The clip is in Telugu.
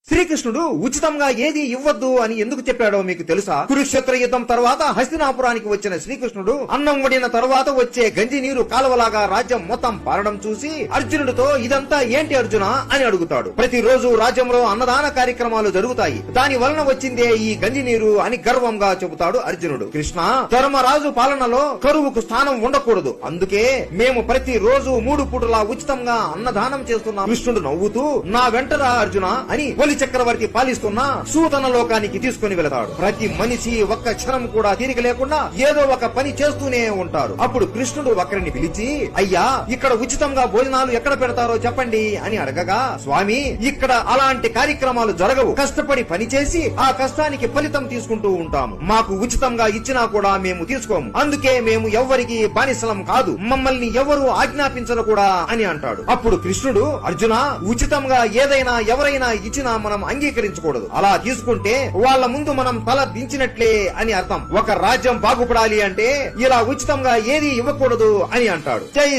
శ్రీకృష్ణుడు ఉచితంగా ఏది ఇవ్వద్దు అని ఎందుకు చెప్పాడో మీకు తెలుసా? కురుక్షేత్ర యుద్ధం తర్వాత హస్తినాపురానికి వచ్చిన శ్రీకృష్ణుడు అన్నం వండిన తర్వాత వచ్చే గంజి నీరు కాలువలాగా రాజ్యం మొత్తం పారడం చూసి అర్జునుడితో ఇదంతా ఏంటి అర్జున అని అడుగుతాడు. ప్రతిరోజు రాజ్యంలో అన్నదాన కార్యక్రమాలు జరుగుతాయి, దాని వలన వచ్చిందే ఈ గంజి నీరు అని గర్వంగా చెబుతాడు అర్జునుడు. కృష్ణ, ధర్మరాజు పాలనలో కరువుకు స్థానం ఉండకూడదు, అందుకే మేము ప్రతి రోజు 3 పూటలా ఉచితంగా అన్నదానం చేస్తున్నాం. కృష్ణుడు నవ్వుతూ నా వెంటరా అర్జున అని చక్రవర్తి పాలిస్తున్న సూతన లోకానికి తీసుకుని వెళతాడు. ప్రతి మనిషి ఒక్క క్షణం కూడా తీరిక లేకుండా ఏదో ఒక పని చేస్తూనే ఉంటారు. అప్పుడు కృష్ణుడు ఒకరిని పిలిచి, అయ్యా, ఇక్కడ ఉచితంగా భోజనాలు ఎక్కడ పెడతారో చెప్పండి అని అడగగా, స్వామి, ఇక్కడ అలాంటి కార్యక్రమాలు జరగవు, కష్టపడి పని చేసి ఆ కష్టానికి ఫలితం తీసుకుంటూ ఉంటాము, మాకు ఉచితంగా ఇచ్చినా కూడా మేము తీసుకోము, అందుకే మేము ఎవ్వరికి బానిసలం కాదు, మమ్మల్ని ఎవరు ఆజ్ఞాపించరు కూడా అని అంటాడు. అప్పుడు కృష్ణుడు, అర్జున, ఉచితంగా ఏదైనా ఎవరైనా ఇచ్చినా మనం అంగీకరించకూడదు, అలా తీసుకుంటే వాళ్ళ ముందు మనం తల దించినట్లే అని అర్థం. ఒక రాజ్యం బాగుపడాలి అంటే ఇలా ఉచితంగా ఏది ఇవ్వకూడదు అని అంటాడు. జై